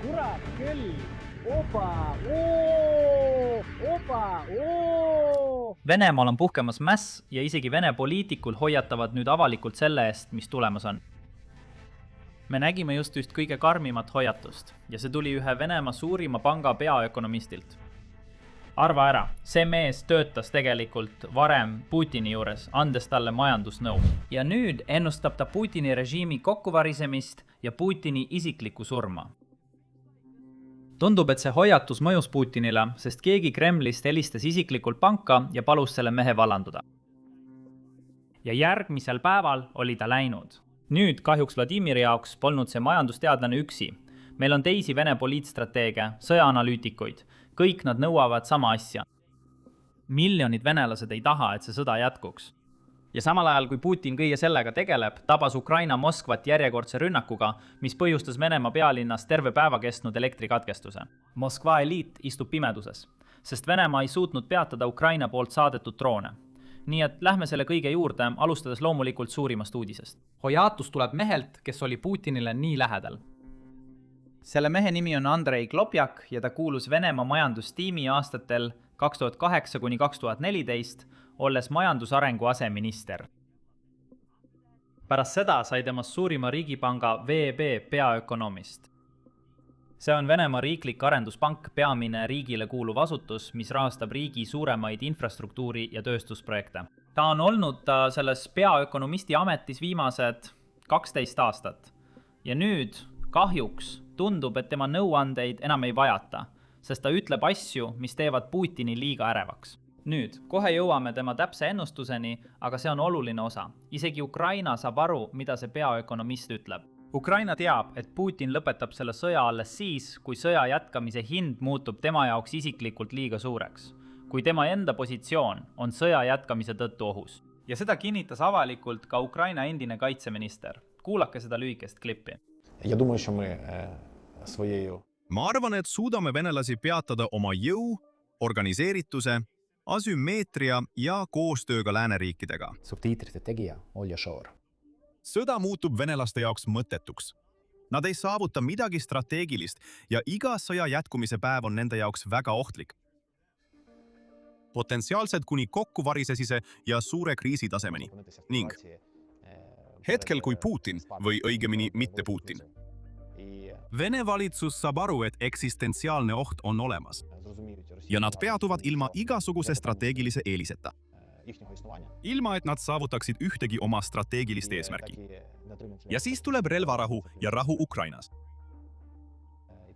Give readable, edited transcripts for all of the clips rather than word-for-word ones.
kurat küll! Opa! Opa! Venemaal on puhkemas mäss ja isegi Vene poliitikul hoiatavad nüüd avalikult selle eest, mis tulemas on. Me nägime just üht kõige karmimat hoiatust ja see tuli ühe Venemaa suurima panga peaökonomistilt. Arva ära, see mees töötas tegelikult varem Putini juures, andes talle majandusnõu. Ja nüüd ennustab ta Putini režiimi kokkuvarisemist ja Putini isiklikku surma. Tundub, et see hoiatus mõjus Putinile, sest keegi Kremlist helistas isiklikult panka ja palus selle mehe vallanduda. Ja järgmisel päeval oli ta läinud. Nüüd kahjuks Vladimiri jaoks polnud see majandusteadlane üksi. Meil on teisi Vene poliitstrateege, sõjaanalüütikuid. Kõik nad nõuavad sama asja. Miljonid venelased ei taha, et see sõda jätkuks. Ja samal ajal, kui Putin kõige sellega tegeleb, tabas Ukraina Moskvat järjekordse rünnakuga, mis põhjustas Venemaa pealinnas terve päeva kestnud elektrikatkestuse. Moskva eliit istub pimeduses, sest Venemaa ei suutnud peatada Ukraina poolt saadetud droone. Nii et lähme selle kõige juurde, alustades loomulikult suurimast uudisest. Hoiatus tuleb mehelt, kes oli Putinile nii lähedal. Selle mehe nimi on Andrei Klopjak ja ta kuulus Venemaa majandustiimi aastatel 2008–2014, olles majandusarengu aseminister. Pärast seda sai temast suurima riigipanga VEB peaökonomist. See on Venemaa riiklik arenduspank, peamine riigile kuuluv asutus, mis rahastab riigi suuremaid infrastruktuuri ja tööstusprojekte. Ta on olnud selles peaökonomisti ametis viimased 12 aastat. Ja nüüd kahjuks tundub, et tema nõuandeid enam ei vajata, sest ta ütleb asju, mis teevad Putini liiga ärevaks. Nüüd, kohe jõuame tema täpse ennustuseni, aga see on oluline osa. Isegi Ukraina saab aru, mida see peaökonomist ütleb. Ukraina teab, et Putin lõpetab selle sõja alles siis, kui sõja jätkamise hind muutub tema jaoks isiklikult liiga suureks, kui tema enda positsioon on sõja jätkamise tõttu ohus. Ja seda kinnitas avalikult ka Ukraina endine kaitseminister. Kuulake seda lühikest klippi. Ma arvan, et suudame venelasi peatada oma jõu, organiseerituse, asümmeetria ja koostööga lääneriikidega. Subtiitrite tegija Olja Šor. Sõda muutub venelaste jaoks mõttetuks. Nad ei saavuta midagi strateegilist ja iga sõja jätkumise päev on nende jaoks väga ohtlik. Potentsiaalselt kuni kokkuvarisesise ja suure kriisi tasemeni. Ning hetkel kui Putin või õigemini mitte Putin. Vene valitsus saab aru, et eksistentsiaalne oht on olemas ja nad peatuvad ilma igasuguse strateegilise eeliseta. Ilma, et nad saavutaksid ühtegi oma strateegilist eesmärki. Ja siis tuleb relvarahu ja rahu Ukrainas.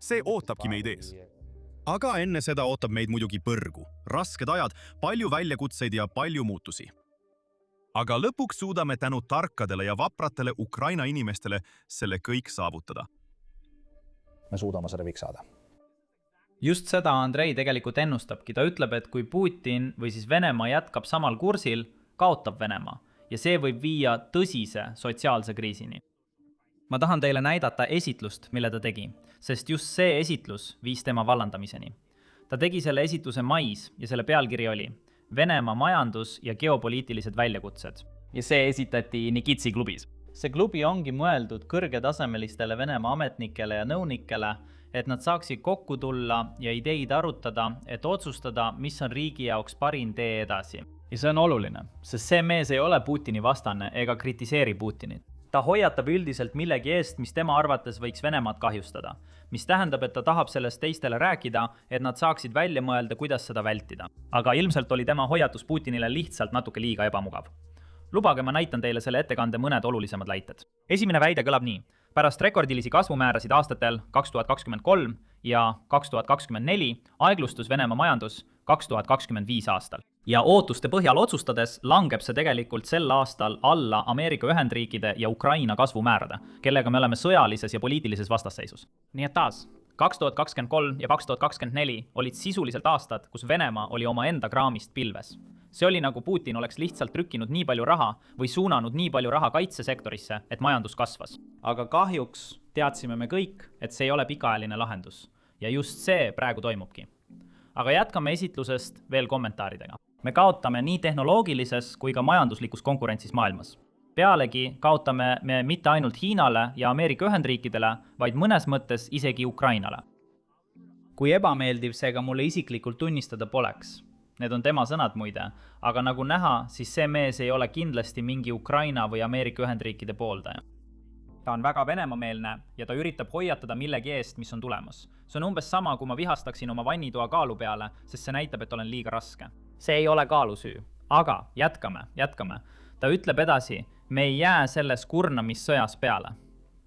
See ootabki meid ees. Aga enne seda ootab meid muidugi põrgu, rasked ajad, palju väljakutseid ja palju muutusi. Aga lõpuks suudame tänu tarkadele ja vapratele Ukraina inimestele selle kõik saavutada. Me suudame selle kõik saada. Just seda Andrei tegelikult ennustabki. Ta ütleb, et kui Putin või siis Venemaa jätkab samal kursil, kaotab Venemaa ja see võib viia tõsise sotsiaalse kriisini. Ma tahan teile näidata esitlust, mille ta tegi, sest just see esitlus viis tema vallandamiseni. Ta tegi selle esitluse mais ja selle pealkiri oli Venemaa majandus- ja geopoliitilised väljakutsed. Ja see esitati Nikitsi klubis. See klubi ongi mõeldud kõrgetasemelistele Venemaa ametnikele ja nõunikele, et nad saaksid kokku tulla ja ideid arutada, et otsustada, mis on riigi jaoks parim tee edasi. Ja see on oluline, sest see mees ei ole Putini vastane ega kritiseeri Putinit. Ta hoiatab üldiselt millegi eest, mis tema arvates võiks Venemaad kahjustada, mis tähendab, et ta tahab sellest teistele rääkida, et nad saaksid välja mõelda, kuidas seda vältida. Aga ilmselt oli tema hoiatus Putinile lihtsalt natuke liiga ebamugav. Lubage, ma näitan teile selle ettekande mõned olulisemad väited. Esimene väide kõlab nii. Pärast rekordilisi kasvumäärasid aastatel 2023 ja 2024 aeglustus Venemaa majandus 2025 aastal. Ja ootuste põhjal otsustades langeb see tegelikult sel aastal alla Ameerika Ühendriikide ja Ukraina kasvumäärade, kellega me oleme sõjalises ja poliitilises vastasseisus. Nii et taas, 2023 ja 2024 olid sisuliselt aastad, kus Venemaa oli oma enda kraamist pilves. See oli nagu Putin oleks lihtsalt trükkinud nii palju raha või suunanud nii palju raha kaitsesektorisse, et majandus kasvas. Aga kahjuks teadsime me kõik, et see ei ole pikaajaline lahendus. Ja just see praegu toimubki. Aga jätkame esitlusest veel kommentaaridega. Me kaotame nii tehnoloogilises kui ka majanduslikus konkurentsis maailmas. Pealegi kaotame me mitte ainult Hiinale ja Ameerika Ühendriikidele, vaid mõnes mõttes isegi Ukrainale. Kui ebameeldiv see ka mulle isiklikult tunnistada poleks. Need on tema sõnad muide, aga nagu näha, siis see mees ei ole kindlasti mingi Ukraina või Ameerika Ühendriikide pooldaja. Ta on väga Venemaa-meelne ja ta üritab hoiatada millegi eest, mis on tulemas. See on umbes sama, kui ma vihastaksin oma vannitoa kaalu peale, sest see näitab, et olen liiga raske. See ei ole kaalusüü. Aga jätkame. Ta ütleb edasi, me ei jää selles kurnamissõjas peale.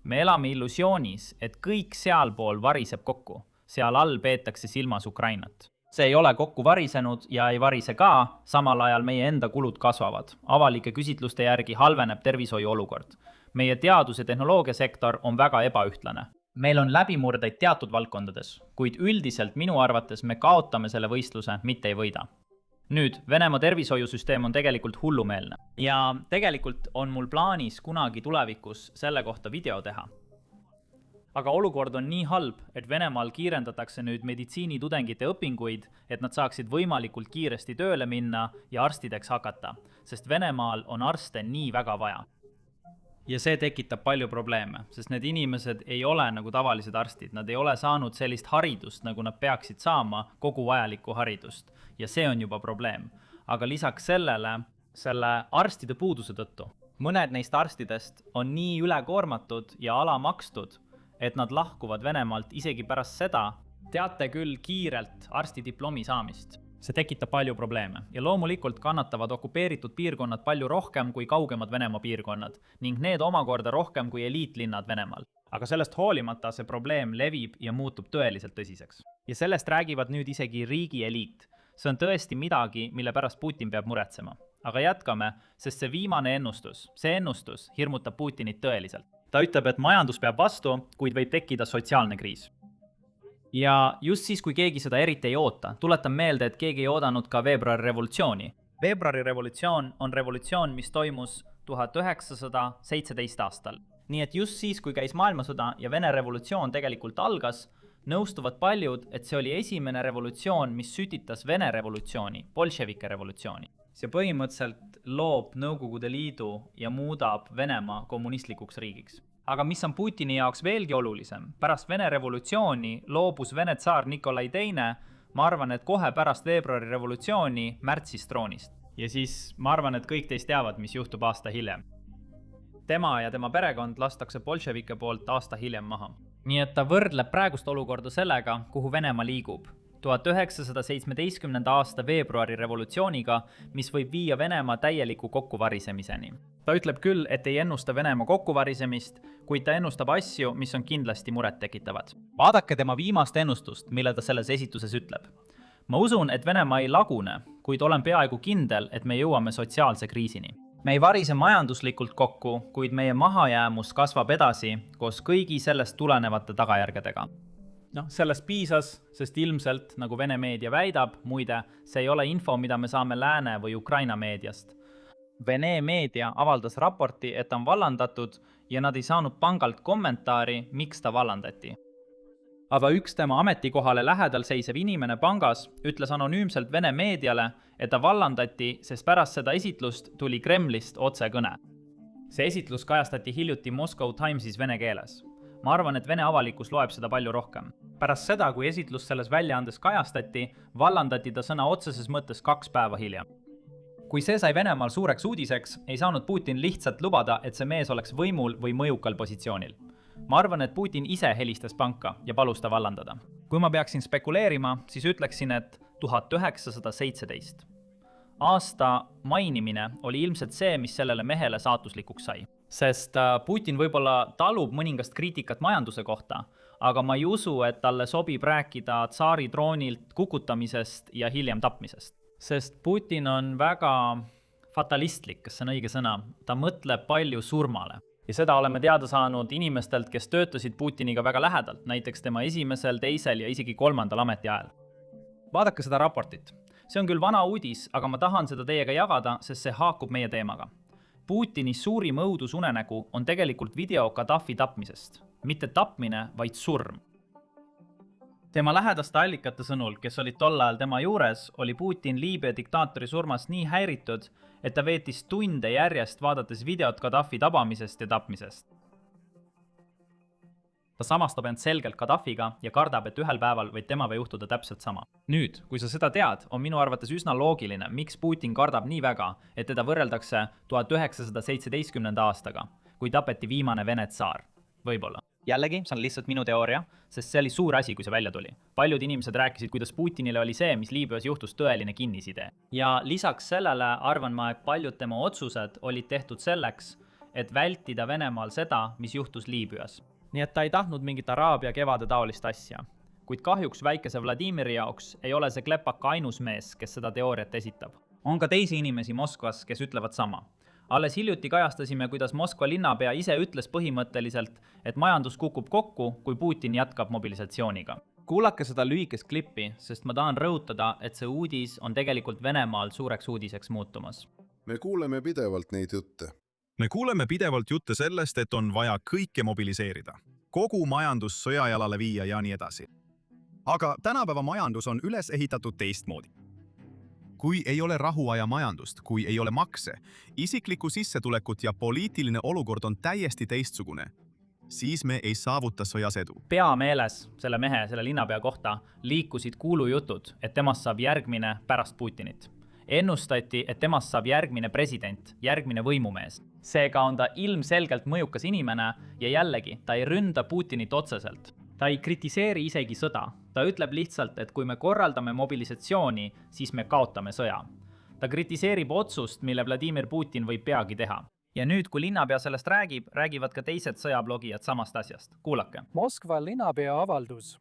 Me elame illusioonis, et kõik sealpool variseb kokku. Seal all peetakse silmas Ukrainat. See ei ole kokku varisenud ja ei varise ka, samal ajal meie enda kulud kasvavad. Avalike küsitluste järgi halveneb tervishoiu olukord. Meie teadus- ja tehnoloogiasektor on väga ebaühtlane. Meil on läbimurdeid teatud valdkondades, kuid üldiselt minu arvates me kaotame selle võistluse, mitte ei võida. Nüüd, Venemaa tervishoiusüsteem on tegelikult hullumeelne. Ja tegelikult on mul plaanis kunagi tulevikus selle kohta video teha. Aga olukord on nii halb, et Venemaal kiirendatakse nüüd meditsiinitudengite õpinguid, et nad saaksid võimalikult kiiresti tööle minna ja arstideks hakata, sest Venemaal on arste nii väga vaja. Ja see tekitab palju probleeme, sest need inimesed ei ole nagu tavalised arstid, nad ei ole saanud sellist haridust, nagu nad peaksid saama, kogu vajalikku haridust. Ja see on juba probleem. Aga lisaks selle arstide puuduse tõttu. Mõned neist arstidest on nii ülekoormatud ja alamakstud, et nad lahkuvad Venemaalt isegi pärast seda, teate küll kiirelt arstidiplomi saamist. See tekitab palju probleeme ja loomulikult kannatavad okupeeritud piirkonnad palju rohkem kui kaugemad Venemaa piirkonnad ning need omakorda rohkem kui eliitlinnad Venemaal. Aga sellest hoolimata see probleem levib ja muutub tõeliselt tõsiseks. Ja sellest räägivad nüüd isegi riigi eliit. See on tõesti midagi, mille pärast Putin peab muretsema. Aga jätkame, sest see viimane ennustus hirmutab Putinit tõeliselt. Ta ütleb, et majandus peab vastu, kuid võib tekkida sotsiaalne kriis. Ja just siis, kui keegi seda eriti ei oota, tuletan meelde, et keegi ei oodanud ka veebruari revolutsiooni. Veebruari revolutsioon on revolutsioon, mis toimus 1917 aastal. Nii et just siis, kui käis maailmasõda ja Vene revolutsioon tegelikult algas, nõustuvad paljud, et see oli esimene revolutsioon, mis sütitas Vene revolutsiooni, bolševike revolutsiooni. See põhimõtteliselt loob Nõukogude Liidu ja muudab Venemaa kommunistlikuks riigiks. Aga mis on Putini jaoks veelgi olulisem, pärast Vene revolutsiooni loobus Vene tsaar Nikolai II, ma arvan, et kohe pärast veebruari revolutsiooni märtsis troonist. Ja siis ma arvan, et kõik teist teavad, mis juhtub aasta hiljem. Tema ja tema perekond lastakse bolševike poolt aasta hiljem maha. Nii et ta võrdleb praegust olukorda sellega, kuhu Venemaa liigub. 1917. aasta veebruari revolutsiooniga, mis võib viia Venemaa täieliku kokkuvarisemiseni. Ta ütleb küll, et ei ennusta Venemaa kokkuvarisemist, kuid ta ennustab asju, mis on kindlasti muret tekitavad. Vaadake tema viimast ennustust, mille ta selles esituses ütleb. Ma usun, et Venemaa ei lagune, kuid olen peaaegu kindel, et me jõuame sotsiaalse kriisini. Me ei varise majanduslikult kokku, kuid meie mahajäämus kasvab edasi koos kõigi sellest tulenevate tagajärgedega. Sellest piisas, sest ilmselt, nagu Vene meedia väidab, muide, see ei ole info, mida me saame Lääne või Ukraina meediast. Vene meedia avaldas raporti, et on vallandatud ja nad ei saanud pangalt kommentaari, miks ta vallandati. Aga üks tema ametikohale lähedal seisev inimene pangas ütles anonüümselt Vene meediale, et ta vallandati, sest pärast seda esitlust tuli Kremlist otsekõne. See esitlus kajastati hiljuti Moscow Timesis vene keeles. Ma arvan, et Vene avalikkus loeb seda palju rohkem. Pärast seda, kui esitlus selles väljaandes kajastati, vallandati ta sõna otseses mõttes 2 päeva hiljem. Kui see sai Venemaal suureks uudiseks, ei saanud Putin lihtsalt lubada, et see mees oleks võimul või mõjukal positsioonil. Ma arvan, et Putin ise helistas panka ja palus ta vallandada. Kui ma peaksin spekuleerima, siis ütleksin, et 1917. Aasta mainimine oli ilmselt see, mis sellele mehele saatuslikuks sai. Sest Putin võib-olla talub mõningast kriitikat majanduse kohta, aga ma ei usu, et talle sobib rääkida tsaari troonilt kukutamisest ja hiljem tapmisest. Sest Putin on väga fatalistlik, kas see on õige sõna. Ta mõtleb palju surmale. Ja seda oleme teada saanud inimestelt, kes töötasid Putiniga väga lähedalt, näiteks tema esimesel, teisel ja isegi 3. ametiajal. Vaadake seda raportit. See on küll vana uudis, aga ma tahan seda teiega jagada, sest see haakub meie teemaga. Putini suurim õudusunenägu on tegelikult video Gaddafi tapmisest. Mitte tapmine, vaid surm. Tema lähedaste allikate sõnul, kes olid tol ajal tema juures, oli Putin Liibüa diktaatori surmast nii häiritud, et ta veetis tunde järjest vaadates videot Gaddafi tabamisest ja tapmisest. Ta samastab end selgelt Gaddafiga ja kardab, et ühel päeval võib temaga juhtuda täpselt sama. Nüüd, kui sa seda tead, on minu arvates üsna loogiline, miks Putin kardab nii väga, et teda võrreldakse 1917. aastaga, kui tapeti viimane Vene tsaar. Võib-olla. Jällegi, see on lihtsalt minu teooria, sest see oli suur asi, kui see välja tuli. Paljud inimesed rääkisid, kuidas Putinile oli see, mis Liibüas juhtus, tõeline kinnisidee. Ja lisaks sellele arvan ma, et paljud tema otsused olid tehtud selleks, et vältida Venemaal seda, mis juhtus Liibüas. Nii et ta ei tahtnud mingit Araabia kevade taolist asja. Kuid kahjuks väikese Vladimiri jaoks ei ole see Klepaka ainus mees, kes seda teooriat esitab. On ka teisi inimesi Moskvas, kes ütlevad sama. Alles hiljuti kajastasime, kuidas Moskva linnapea ise ütles põhimõtteliselt, et majandus kukub kokku, kui Putin jätkab mobilisatsiooniga. Kuulake seda lühikest klippi, sest ma tahan rõhutada, et see uudis on tegelikult Venemaal suureks uudiseks muutumas. Me kuuleme pidevalt neid jutte. Me kuuleme pidevalt jutte sellest, et on vaja kõike mobiliseerida. Kogu majandus sõjajalale viia ja nii edasi. Aga tänapäeva majandus on üles ehitatud teistmoodi. Kui ei ole rahuaja majandust, kui ei ole makse, isiklikku sissetulekut ja poliitiline olukord on täiesti teistsugune, siis me ei saavuta sõjas edu. Peameeles selle mehe, selle linnapea kohta liikusid kuulujutud, et temast saab järgmine pärast Putinit. Ennustati, et temast saab järgmine president, järgmine võimumees. Seega on ta ilmselgelt mõjukas inimene ja jällegi, ta ei ründa Putinit otseselt. Ta ei kritiseeri isegi sõda. Ta ütleb lihtsalt, et kui me korraldame mobilisatsiooni, siis me kaotame sõja. Ta kritiseerib otsust, mille Vladimir Putin võib peagi teha. Ja nüüd, kui linnapea sellest räägib, räägivad ka teised sõjablogijad samast asjast. Kuulake. Moskva linnapea avaldus.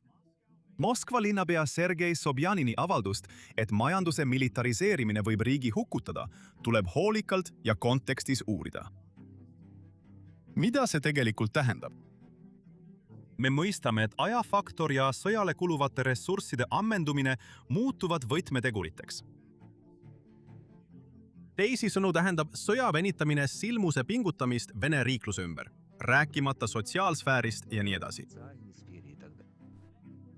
Moskva linnapea Sergei Sobjanini avaldust, et majanduse militariseerimine võib riigi hukkutada, tuleb hoolikalt ja kontekstis uurida. Mida see tegelikult tähendab? Me mõistame, et ajafaktor ja sõjale kuluvate ressursside ammendumine muutuvad võtmeteguriteks. Teisisõnu tähendab sõja venitamine silmuse pingutamist Vene riikluse ümber, rääkimata sotsiaalsfäärist ja nii edasi.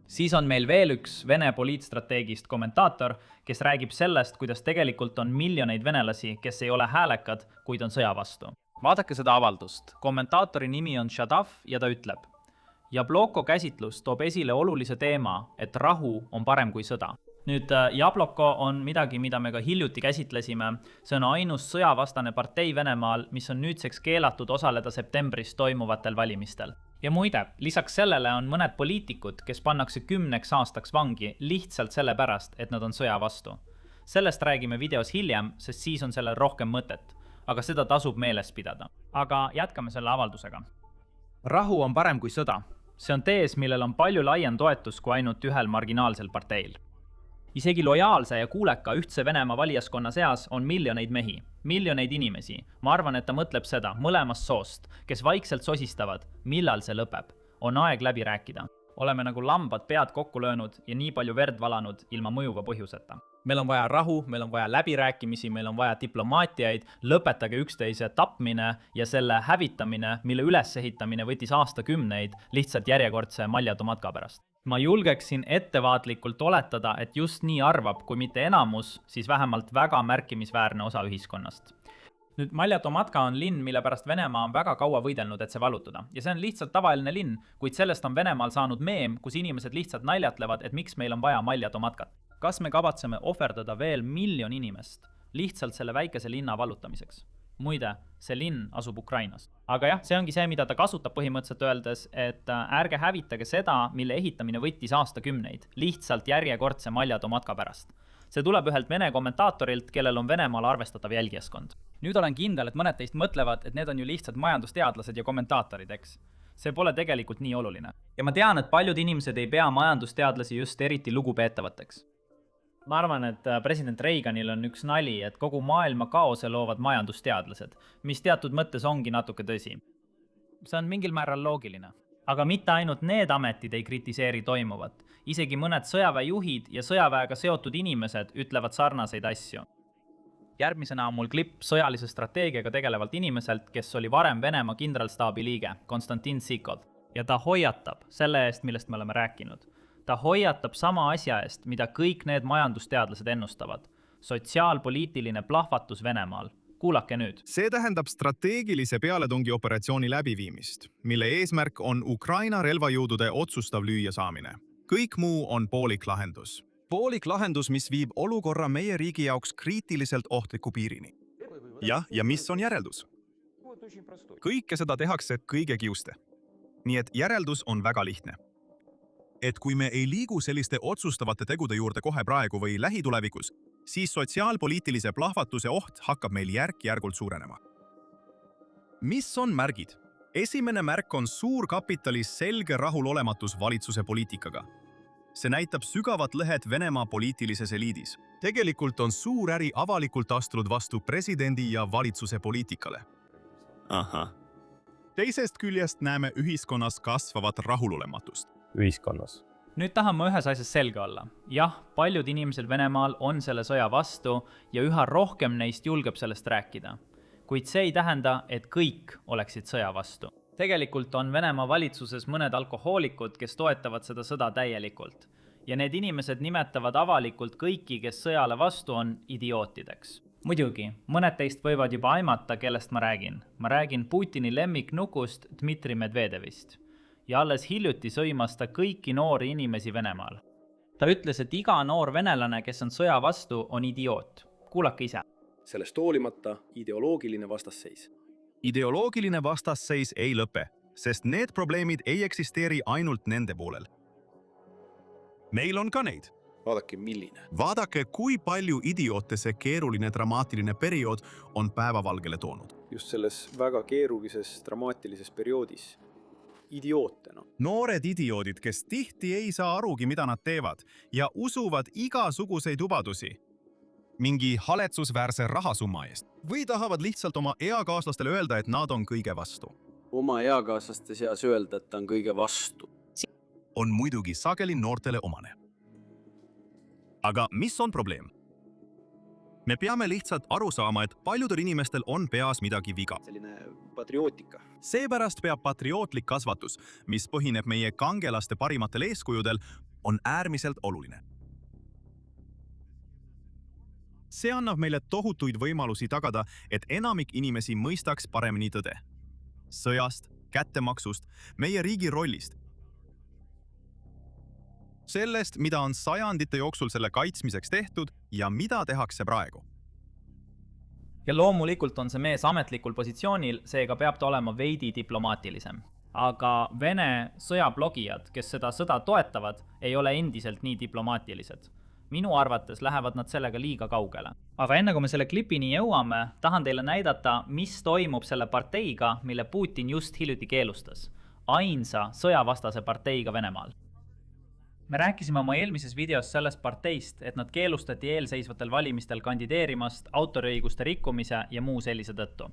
Siis on meil veel üks Vene poliitstrateegist kommentaator, kes räägib sellest, kuidas tegelikult on miljoneid venelasi, kes ei ole häälekad, kuid on sõja vastu. Vaadake seda avaldust. Kommentaatori nimi on Shadav ja ta ütleb: Jabloko käsitlus toob esile olulise teema, et rahu on parem kui sõda. Nüüd Jabloko on midagi, mida me ka hiljuti käsitlesime. See on ainus sõjavastane partei Venemaal, mis on nüüdseks keelatud osaleda septembris toimuvatel valimistel. Ja muide, lisaks sellele on mõned poliitikud, kes pannakse 10 aastaks vangi lihtsalt sellepärast, et nad on sõja vastu. Sellest räägime videos hiljem, sest siis on sellel rohkem mõtet. Aga seda tasub meeles pidada. Aga jätkame selle avaldusega. Rahu on parem kui sõda. See on tees, millel on palju laiem toetus kui ainult ühel marginaalsel parteil. Isegi lojaalse ja kuuleka ühtse Venemaa valijaskonna seas on miljoneid mehi, miljoneid inimesi. Ma arvan, et ta mõtleb seda mõlemast soost, kes vaikselt sosistavad, millal see lõpeb. On aeg läbi rääkida. Oleme nagu lambad pead kokku löönud ja nii palju verd valanud ilma mõjuva põhjuseta. Meil on vaja rahu, meil on vaja läbirääkimisi, meil on vaja diplomaatiaid, lõpetage üksteise tapmine ja selle hävitamine, mille ülesehitamine võttis aastakümneid lihtsalt järjekordse maljatomatka pärast. Ma julgeksin ettevaatlikult oletada, et just nii arvab, kui mitte enamus, siis vähemalt väga märkimisväärne osa ühiskonnast. Nüüd Maljatomatka on linn, mille pärast Venemaa on väga kaua võidelnud, et see vallutada. Ja see on lihtsalt tavaline linn, kuid sellest on Venemaal saanud meem, kus inimesed lihtsalt naljatlevad, et miks meil on vaja Maljatomatkat. Kas me kavatseme ohverdada veel 1 miljon inimest lihtsalt selle väikese linna vallutamiseks? Muide, see linn asub Ukrainas. Aga jah, see ongi see, mida ta kasutab põhimõtteliselt öeldes, et ärge hävitage seda, mille ehitamine võttis aastakümneid, lihtsalt järjekordse Maljatomatka pärast. See tuleb ühelt Vene kommentaatorilt, kellel on Venemaal arvestatav jälgijaskond. Nüüd olen kindel, et mõned teist mõtlevad, et need on ju lihtsalt majandusteadlased ja kommentaatorid, eks. See pole tegelikult nii oluline. Ja ma tean, et paljud inimesed ei pea majandusteadlasi just eriti lugupeetavateks. Ma arvan, et president Reaganil on üks nali, et kogu maailma kaose loovad majandusteadlased, mis teatud mõttes ongi natuke tõsi. See on mingil määral loogiline. Aga mitte ainult need ametid ei kritiseeri toimuvat. Isegi mõned sõjaväejuhid ja sõjaväega seotud inimesed ütlevad sarnaseid asju. Järgmisena on mul klipp sõjalise strateegiaga tegelevalt inimeselt, kes oli varem Venemaa kindralstaabi liige, Konstantin Sikov. Ja ta hoiatab selle eest, millest me oleme rääkinud. ta hoiatab sama asja eest, mida kõik need majandusteadlased ennustavad. Sotsiaalpoliitiline plahvatus Venemaal. Kuulake nüüd. See tähendab strateegilise pealetungi operatsiooni läbiviimist, mille eesmärk on Ukraina relvajõudude otsustav lüüa saamine. Kõik muu on poolik lahendus. Poolik lahendus, mis viib olukorra meie riigi jaoks kriitiliselt ohtliku piirini. Ja mis on järeldus? Kõike seda tehakse kõige kiuste. Nii et järeldus on väga lihtne. Et kui me ei liigu selliste otsustavate tegude juurde kohe praegu või lähitulevikus, siis sotsiaalpoliitilise plahvatuse oht hakkab meil järk-järgult suurenema. Mis on märgid? Esimene märk on suurkapitali selge rahulolematus valitsuse poliitikaga. See näitab sügavat lõhet Venemaa poliitilises eliidis. Tegelikult on suur äri avalikult astunud vastu presidendi ja valitsuse poliitikale. Teisest küljest näeme ühiskonnas kasvavat rahulolematust. Ühiskonnas. Nüüd tahan ma ühes asjas selge olla. Jah, paljud inimesed Venemaal on selle sõja vastu ja üha rohkem neist julgeb sellest rääkida. Kuid see ei tähenda, et kõik oleksid sõja vastu. Tegelikult on Venemaa valitsuses mõned alkohoolikud, kes toetavad seda sõda täielikult. Ja need inimesed nimetavad avalikult kõiki, kes sõjale vastu on, idiootideks. Muidugi, mõned teist võivad juba aimata, kellest ma räägin. Ma räägin Putini lemmiknukust Dmitri Medvedevist. Ja alles hiljuti sõimas ta kõiki noori inimesi Venemaal. Ta ütles, et iga noor venelane, kes on sõja vastu, on idioot. Kuulake ise. Sellest hoolimata ideoloogiline vastasseis. Ideoloogiline vastasseis ei lõpe, sest need probleemid ei eksisteeri ainult nende poolel. Meil on ka neid. Vaadake, milline. Vaadake, kui palju idioote see keeruline dramaatiline periood on päevavalgele toonud. Just selles väga keerulises dramaatilises perioodis. Idioote, no. Noored idioodid, kes tihti ei saa arugi, mida nad teevad ja usuvad igasuguseid lubadusi mingi haletsusväärse rahasumma eest või tahavad lihtsalt oma eakaaslastele öelda, et nad on kõige vastu. Oma eakaaslaste seas öelda, et ta on kõige vastu. On muidugi sageli noortele omane. Aga mis on probleem? Me peame lihtsalt aru saama, et paljudel inimestel on peas midagi viga. Selline patriootika. Seepärast peab patriootlik kasvatus, mis põhineb meie kangelaste parimatel eeskujudel, on äärmiselt oluline. See annab meile tohutuid võimalusi tagada, et enamik inimesi mõistaks paremini tõde. Sõjast, kättemaksust, meie riigi rollist. Sellest, mida on sajandite jooksul selle kaitsmiseks tehtud ja mida tehakse praegu. Ja loomulikult on see mees ametlikul positsioonil, seega peab ta olema veidi diplomaatilisem. Aga Vene sõjablogijad, kes seda sõda toetavad, ei ole endiselt nii diplomaatilised. Minu arvates lähevad nad sellega liiga kaugele. Aga enne kui me selle klipini jõuame, tahan teile näidata, mis toimub selle parteiga, mille Putin just hiljuti keelustas. Ainsa sõjavastase parteiga Venemaal. Me rääkisime oma eelmises videos sellest parteist, et nad keelustati eelseisvatel valimistel kandideerimast, autoriõiguste rikkumise ja muu sellise tõttu.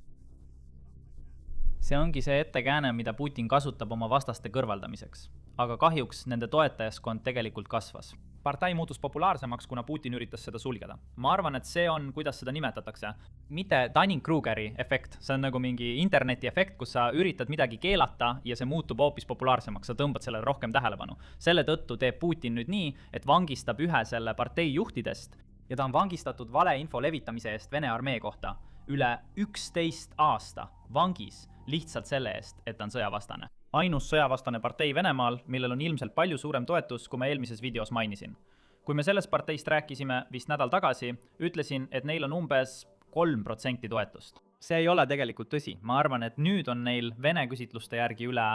See ongi see ettekääne, mida Putin kasutab oma vastaste kõrvaldamiseks. Aga kahjuks nende toetajaskond tegelikult kasvas. Partei muutus populaarsemaks, kuna Putin üritas seda sulgeda. Ma arvan, et see on, kuidas seda nimetatakse. Mitte Dunning-Krugeri efekt, see on nagu mingi interneti efekt, kus sa üritad midagi keelata ja see muutub hoopis populaarsemaks, sa tõmbad sellele rohkem tähelepanu. Selle tõttu teeb Putin nüüd nii, et vangistab ühe selle partei juhtidest ja ta on vangistatud valeinfo levitamise eest Vene armee kohta. Üle 11 aasta vangis lihtsalt selle eest, et ta on sõjavastane. Ainus sõjavastane partei Venemaal, millel on ilmselt palju suurem toetus, kui ma eelmises videos mainisin. Kui me sellest parteist rääkisime vist nädal tagasi, ütlesin, et neil on umbes 3% toetust. See ei ole tegelikult tõsi. Ma arvan, et nüüd on neil Vene küsitluste järgi üle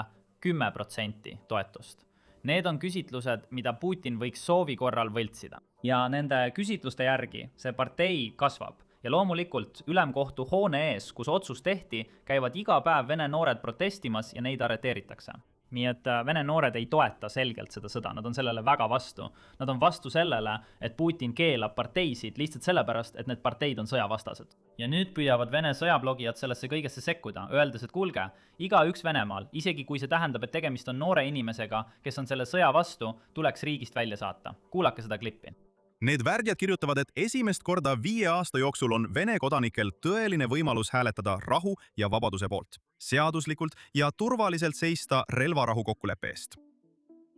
10% toetust. Need on küsitlused, mida Putin võiks soovi korral võltsida. Ja nende küsitluste järgi see partei kasvab. Ja loomulikult ülemkohtu hoone ees, kus otsus tehti, käivad iga päev Vene noored protestimas ja neid arreteeritakse. Nii et Vene noored ei toeta selgelt seda sõda, nad on sellele väga vastu. Nad on vastu sellele, et Putin keelab parteisid lihtsalt sellepärast, et need parteid on sõjavastased. Ja nüüd püüavad Vene sõjablogijad sellesse kõigesse sekkuda, öeldes, et kuulge, igaüks Venemaal, isegi kui see tähendab, et tegemist on noore inimesega, kes on selle sõja vastu, tuleks riigist välja saata. Kuulake seda klippi. Need värdjad kirjutavad, et esimest korda 5 aasta jooksul on Vene kodanikel tõeline võimalus hääletada rahu ja vabaduse poolt, seaduslikult ja turvaliselt seista relvarahu kokkuleppe eest.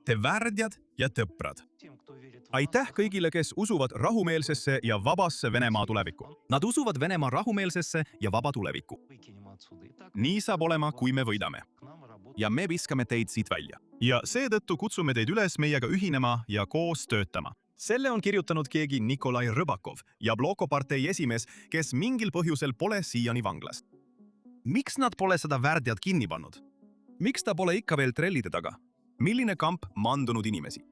Te värdjad ja tõprad. Aitäh kõigile, kes usuvad rahumeelsesse ja vabasse Venemaa tulevikku. Nad usuvad Venemaa rahumeelsesse ja vaba tulevikku. Nii saab olema, kui me võidame. Ja me viskame teid siit välja. Ja seetõttu kutsume teid üles meiega ühinema ja koos töötama. Selle on kirjutanud keegi Nikolai Rõbakov, Jabloko partei esimees, kes mingil põhjusel pole siiani vanglas. Miks nad pole seda värdjat kinni pannud? Miks ta pole ikka veel trellide taga? Milline kamp mandunud inimesi?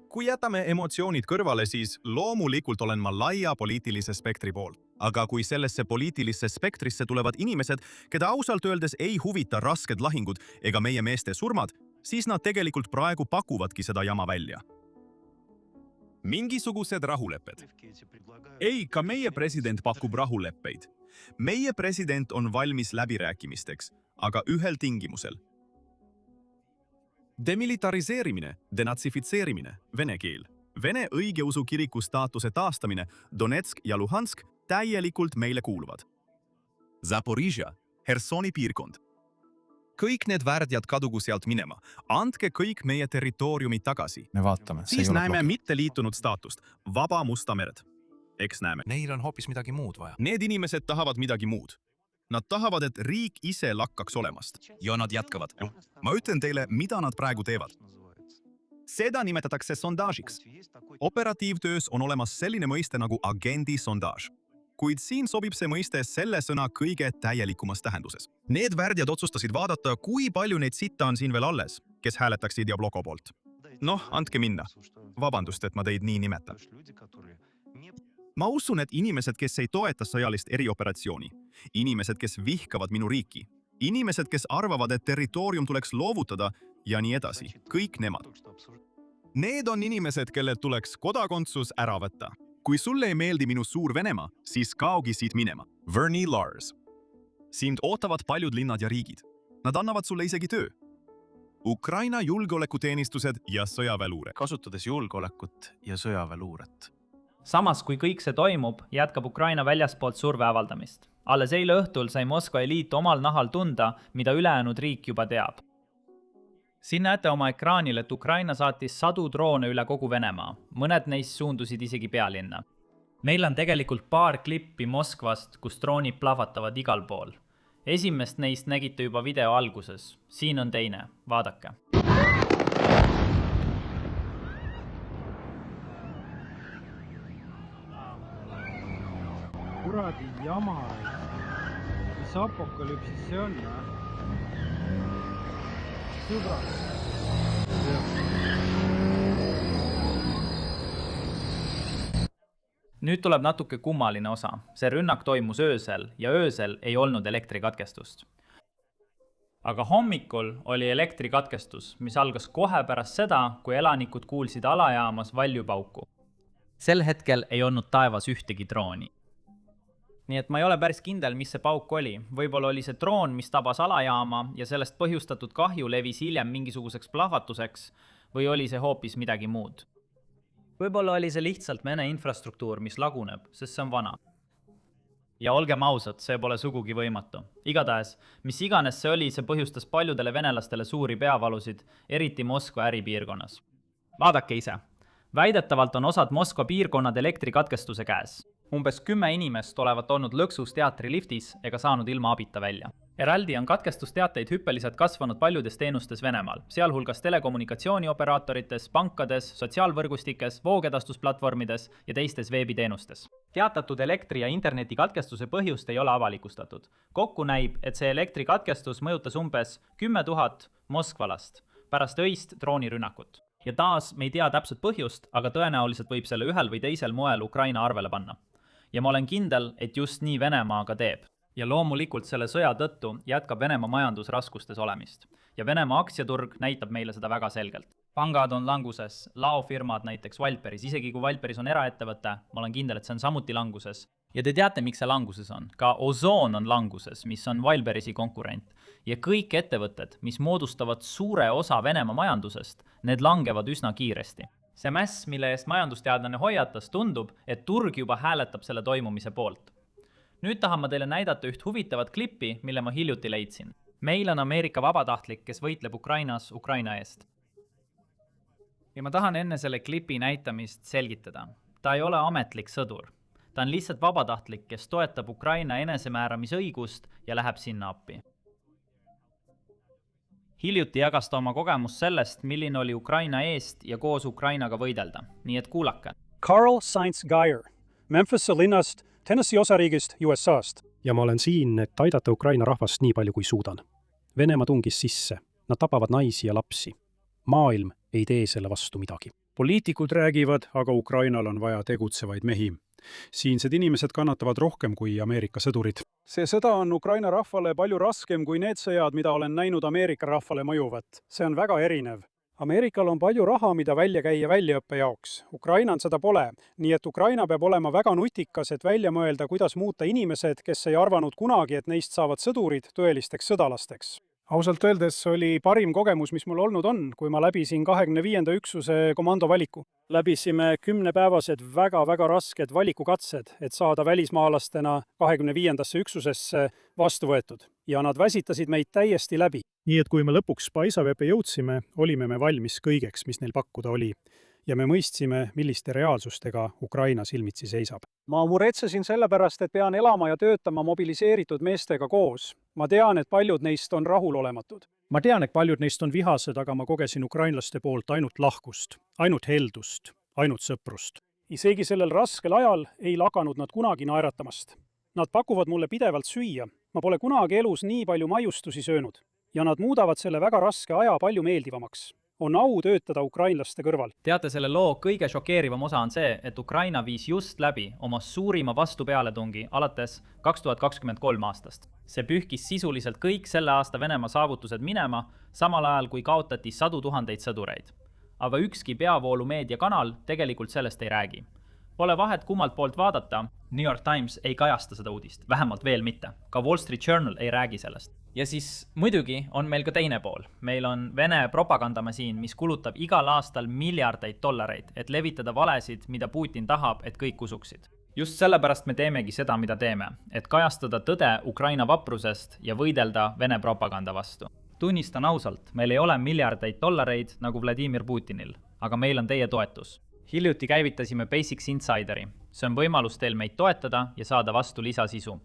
Kui jätame emotsioonid kõrvale, siis loomulikult olen ma laia poliitilise spektri poolt. Aga kui sellesse poliitilisse spektrisse tulevad inimesed, keda ausalt öeldes ei huvita rasked lahingud ega meie meeste surmad, siis nad tegelikult praegu pakuvadki seda jama välja. Mingisugused rahulepped. Ei, ka meie president pakub rahuleppeid. Meie president on valmis läbirääkimisteks, aga ühel tingimusel. Demilitariseerimine, denatsifitseerimine, vene keel, Vene õigeusu kiriku staatuse taastamine, Donetsk ja Luhansk täielikult meile kuuluvad. Zaporižja, Hersoni piirkond. Kõik need värdjad kadugu sealt minema. Andke kõik meie territooriumi tagasi. Me vaatame. Siis näeme mitte liitunud staatust, vaba Musta merd. Eks näeme. Neil on hoopis midagi muud vaja. Need inimesed tahavad midagi muud. Nad tahavad, et riik ise lakkaks olemast. Ja nad jätkavad. Ma ütlen teile, mida nad praegu teevad. Seda nimetatakse sondaažiks. Operatiivtöös on olemas selline mõiste nagu agendi sondaaž. Kuid siin sobib see mõiste selle sõna kõige täielikumas tähenduses. Need värdjad otsustasid vaadata, kui palju neid sitta on siin veel alles, kes hääletaksid Jabloko poolt. Noh, andke minna. Vabandust, et ma teid nii nimetan. Ma usun, et inimesed, kes ei toeta sõjalist erioperatsiooni, inimesed, kes vihkavad minu riiki, inimesed, kes arvavad, et territoorium tuleks loovutada ja nii edasi, kõik nemad. Need on inimesed, kellelt tuleks kodakondsus ära võtta. Kui sulle ei meeldi minu suur Venemaa, siis kaogi siit minema. Vernie Lars. Sind ootavad paljud linnad ja riigid. Nad annavad sulle isegi töö. Ukraina julgeolekuteenistused ja sõjaväeluure. Kasutades julgeolekut ja sõjaväeluuret. Samas, kui kõik see toimub, jätkab Ukraina väljaspoolt surve avaldamist. Alles eile õhtul sai Moskva eliit omal nahal tunda, mida ülejäänud riik juba teab. Siin näete oma ekraanil, et Ukraina saatis 100 droone üle kogu Venemaa. Mõned neist suundusid isegi pealinna. Meil on tegelikult paar klippi Moskvast, kus droonid plahvatavad igal pool. Esimest neist nägite juba video alguses. Siin on teine. Vaadake. Kuradi jama. Mis apokalüpsis see on, Sõbrad. Nüüd tuleb natuke kummaline osa. See rünnak toimus öösel ja öösel ei olnud elektrikatkestust. Aga hommikul oli elektrikatkestus, mis algas kohe pärast seda, kui elanikud kuulsid alajaamas valjupauku. Sel hetkel ei olnud taevas ühtegi drooni. Nii et ma ei ole päris kindel, mis see pauk oli. Võib-olla oli see droon, mis tabas alajaama ja sellest põhjustatud kahju levis hiljem mingisuguseks plahvatuseks või oli see hoopis midagi muud. Võib-olla oli see lihtsalt Vene infrastruktuur, mis laguneb, sest see on vana. Ja olgem ausad, see pole sugugi võimatu. Igatahes, mis iganes see oli, see põhjustas paljudele venelastele suuri peavalusid, eriti Moskva äripiirkonnas. Vaadake ise. Väidetavalt on osad Moskva piirkonnad elektrikatkestuse käes. Umbes 10 inimest olevat olnud lõksus teatriliftis ega saanud ilma abita välja. Eraldi on katkestusteateid hüppeliselt kasvanud paljudes teenustes Venemaal, sealhulgas telekommunikatsioonioperaatorites, pankades, sotsiaalvõrgustikes, voogedastusplatvormides ja teistes veebiteenustes. Teatatud elektri- ja internetikatkestuse põhjust ei ole avalikustatud. Kokku näib, et see elektrikatkestus mõjutas umbes 10 000 moskvalast pärast öist droonirünnakut. Ja taas me ei tea täpset põhjust, aga tõenäoliselt võib selle ühel või teisel moel Ukraina arvele panna. Ja ma olen kindel, et just nii Venemaa ka teeb. Ja loomulikult selle sõja tõttu jätkab Venemaa majandus raskustes olemist. Ja Venemaa aktsiaturg näitab meile seda väga selgelt. Pangad on languses, laofirmad näiteks Wildberries, isegi kui Wildberries on eraettevõte, ma olen kindel, et see on samuti languses. Ja te teate, miks see languses on. Ka Ozon on languses, mis on Wildberriesi konkurent. Ja kõik ettevõtted, mis moodustavad suure osa Venemaa majandusest, need langevad üsna kiiresti. See mäss, mille eest majandusteadlane hoiatas, tundub, et turg juba hääletab selle toimumise poolt. Nüüd tahan ma teile näidata üht huvitavat klippi, mille ma hiljuti leidsin. Meil on Ameerika vabatahtlik, kes võitleb Ukrainas Ukraina eest. ja ma tahan enne selle klipi näitamist selgitada. Ta ei ole ametlik sõdur. Ta on lihtsalt vabatahtlik, kes toetab Ukraina enesemääramisõigust ja läheb sinna appi. Hiljuti jagas ta oma kogemus sellest, milline oli Ukraina eest ja koos Ukrainaga võidelda. Nii et kuulake. Carl Sainz Geyer, Memphise linnast, Tennessee osariigist USA-st. Ja ma olen siin, et aidata Ukraina rahvast nii palju kui suudan. Venemaa tungis sisse. Nad tapavad naisi ja lapsi. Maailm ei tee selle vastu midagi. Poliitikud räägivad, aga Ukrainal on vaja tegutsevaid mehi. Siinsed inimesed kannatavad rohkem kui Ameerika sõdurid. See sõda on Ukraina rahvale palju raskem kui need sõjad, mida olen näinud Ameerika rahvale mõjuvat. See on väga erinev. Ameerikal on palju raha, mida välja käia väljaõppe jaoks. Ukrainal seda pole, nii et Ukraina peab olema väga nutikas, et välja mõelda, kuidas muuta inimesed, kes ei arvanud kunagi, et neist saavad sõdurid tõelisteks sõdalasteks. Ausalt öeldes oli parim kogemus, mis mul olnud on, kui ma läbisin 25. üksuse komandovaliku. Läbisime 10-päevased väga rasked valikukatsed, et saada välismaalastena 25. üksusesse vastu võetud. Ja nad väsitasid meid täiesti läbi. Nii et kui me lõpuks Paisavepe jõudsime, olime me valmis kõigeks, mis neil pakkuda oli. Ja me mõistsime, milliste reaalsustega Ukraina silmitsi seisab. Ma muretsesin sellepärast, et pean elama ja töötama mobiliseeritud meestega koos. Ma tean, et paljud neist on rahulolematud. Ma tean, et paljud neist on vihased, aga ma kogesin ukrainlaste poolt ainult lahkust, ainult heldust, ainult sõprust. Isegi sellel raskel ajal ei lakanud nad kunagi naeratamast. Nad pakuvad mulle pidevalt süüa. Ma pole kunagi elus nii palju maiustusi söönud. Ja nad muudavad selle väga raske aja palju meeldivamaks. On au töötada ukrainlaste kõrval. Teate, selle loo kõige šokeerivam osa on see, et Ukraina viis just läbi oma suurima vastupealetungi alates 2023 aastast. See pühkis sisuliselt kõik selle aasta Venemaa saavutused minema, samal ajal kui kaotati 100 000 sõdureid. Aga ükski peavoolumeediakanal tegelikult sellest ei räägi. Pole vahet kummalt poolt vaadata, New York Times ei kajasta seda uudist, vähemalt veel mitte. Ka Wall Street Journal ei räägi sellest. Ja siis muidugi on meil ka teine pool. Meil on Vene propagandamasiin, mis kulutab igal aastal miljardeid dollareid, et levitada valesid, mida Putin tahab, et kõik usuksid. Just sellepärast me teemegi seda, mida teeme, et kajastada tõde Ukraina vaprusest ja võidelda Vene propaganda vastu. Tunnistan ausalt, meil ei ole miljardeid dollareid nagu Vladimir Putinil, aga meil on teie toetus. Hiljuti käivitasime Basics Insideri. See on võimalus teil meid toetada ja saada vastu lisasisu.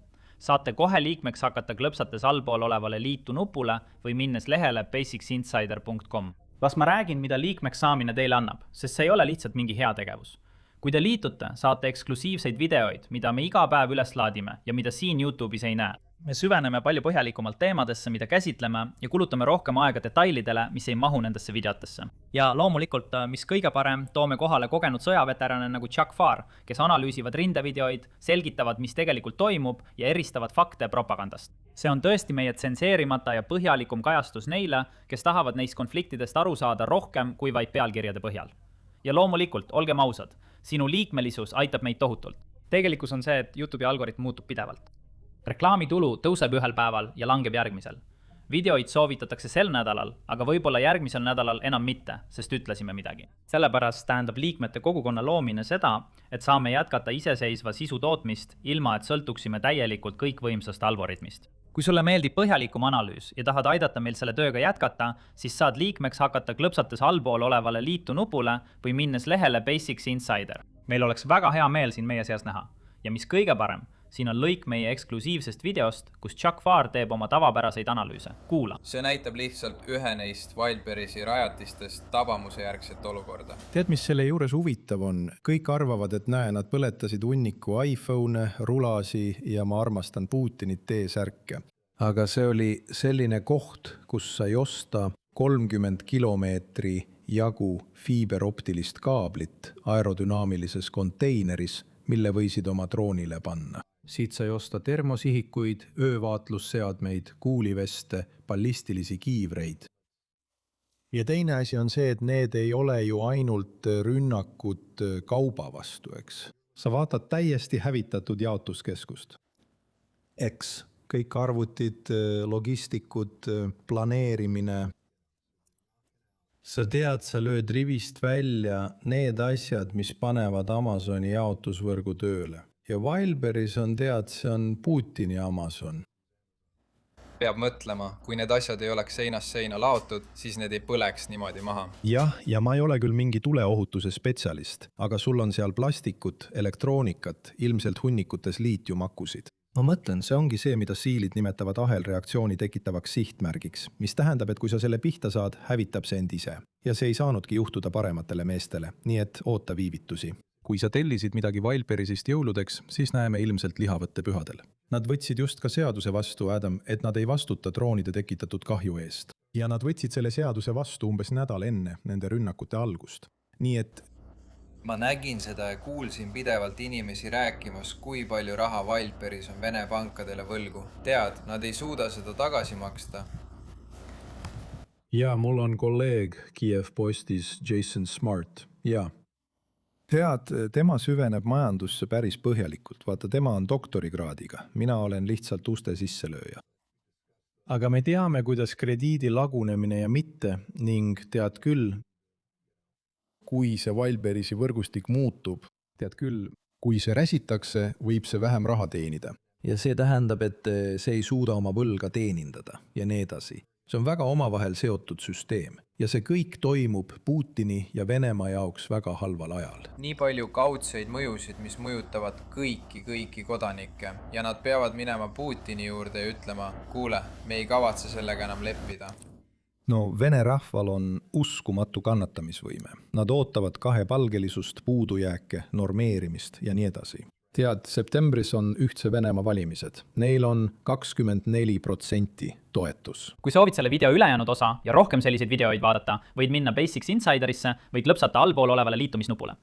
Saate kohe liikmeks hakata klõpsates allpool olevale liitu nupule või minnes lehele basicsinsider.com. Las ma räägin, mida liikmeks saamine teile annab, sest see ei ole lihtsalt mingi heategevus. Kui te liitute, saate eksklusiivseid videoid, mida me iga päev üles laadime ja mida siin YouTube'is ei näe. Me süveneme palju põhjalikumalt teemadesse, mida käsitleme ja kulutame rohkem aega detailidele, mis ei mahu nendesse videotesse. Ja loomulikult, mis kõige parem, toome kohale kogenud sõjaveterane nagu Chuck Farr, kes analüüsivad rindevideoid, selgitavad, mis tegelikult toimub ja eristavad fakte propagandast. See on tõesti meie tsenseerimata ja põhjalikum kajastus neile, kes tahavad neist konfliktidest aru saada rohkem kui vaid pealkirjade põhjal. Ja loomulikult, olgem ausad, sinu liikmelisus aitab meid tohutult. Tegelikkus on see, et YouTube'i algoritm muutub pidevalt. Reklaamitulu tõuseb ühel päeval ja langeb järgmisel. Videoid soovitatakse sel nädalal, aga võib-olla järgmisel nädalal enam mitte, sest ütlesime midagi. Sellepärast tähendab liikmete kogukonna loomine seda, et saame jätkata iseseisva sisu tootmist, ilma et sõltuksime täielikult kõikvõimsast algoritmist. Kui sulle meeldib põhjalikum analüüs ja tahad aidata meil selle tööga jätkata, siis saad liikmeks hakata klõpsates allpool olevale liitu nupule või minnes lehele Basics Insider. Meil oleks väga hea meel siin meie seas näha. Ja mis kõige parem, siin on lõik meie eksklusiivsest videost, kus Chuck Farr teeb oma tavapäraseid analüüse. Kuula. See näitab lihtsalt ühe neist Wildberrisi rajatistest tabamuse järgset olukorda. Tead, mis selle juures huvitav on? Kõik arvavad, et näe, nad põletasid hunniku iPhone, rulasi ja ma armastan Putinit T-särke. Aga see oli selline koht, kus sai osta 30 kilomeetri jagu fiiberoptilist kaablit aerodünaamilises konteineris, mille võisid oma droonile panna. Siit sai osta termosihikuid, öövaatlusseadmeid, kuuliveste, ballistilisi kiivreid. Ja teine asi on see, et need ei ole ju ainult rünnakud kauba vastu, eks. Sa vaatad täiesti hävitatud jaotuskeskust. Eks, kõik arvutid, logistikud, planeerimine. Sa tead, sa lööd rivist välja need asjad, mis panevad Amazoni jaotusvõrgu tööle. Ja Wildberries on tead, see on Putini Amazon. peab mõtlema, kui need asjad ei oleks seinast seina laotud, siis need ei põleks niimoodi maha. jah, ja ma ei ole küll mingi tuleohutuse spetsialist, aga sul on seal plastikut, elektroonikat, ilmselt hunnikutes liitiumakusid. ma mõtlen, see ongi see, mida siilid nimetavad ahelreaktsiooni tekitavaks sihtmärgiks, mis tähendab, et kui sa selle pihta saad, hävitab see end ise. Ja see ei saanudki juhtuda parematele meestele, nii et oota viivitusi. Kui sa tellisid midagi Wildberriesist jõuludeks, siis näeme ilmselt lihavõtte pühadel. Nad võtsid just ka seaduse vastu, Adam, et nad ei vastuta droonide tekitatud kahju eest. Ja nad võtsid selle seaduse vastu umbes nädal enne nende rünnakute algust. Nii et ma nägin seda ja kuulsin pidevalt inimesi rääkimas, kui palju raha Wildberries on Vene pankadele võlgu. Tead, nad ei suuda seda tagasi maksta. ja mul on kolleeg Kiev Postis Jason Smart. Ja tead, tema süveneb majandusse päris põhjalikult. Vaata, tema on doktorikraadiga. Mina olen lihtsalt uste sisselööja. Aga me teame, kuidas krediidi lagunemine ja mitte ning tead küll, kui see Wildberriesi võrgustik muutub, tead küll, kui see räsitakse, võib see vähem raha teenida. Ja see tähendab, et see ei suuda oma võlga teenindada ja nii edasi. See on väga omavahel seotud süsteem ja see kõik toimub Putini ja Venemaa jaoks väga halval ajal. Nii palju kaudseid mõjusid, mis mõjutavad kõiki kodanikke ja nad peavad minema Putini juurde ja ütlema, kuule, me ei kavatse sellega enam leppida. No Vene rahval on uskumatu kannatamisvõime. Nad ootavad kahepalgelisust, puudujääke, normeerimist ja nii edasi. Tead, septembris on Ühtse Venemaa valimised. Neil on 24% toetus. Kui soovid selle video ülejäänud osa ja rohkem selliseid videoid vaadata, võid minna Basics Insiderisse või klõpsata allpool olevale liitumisnupule.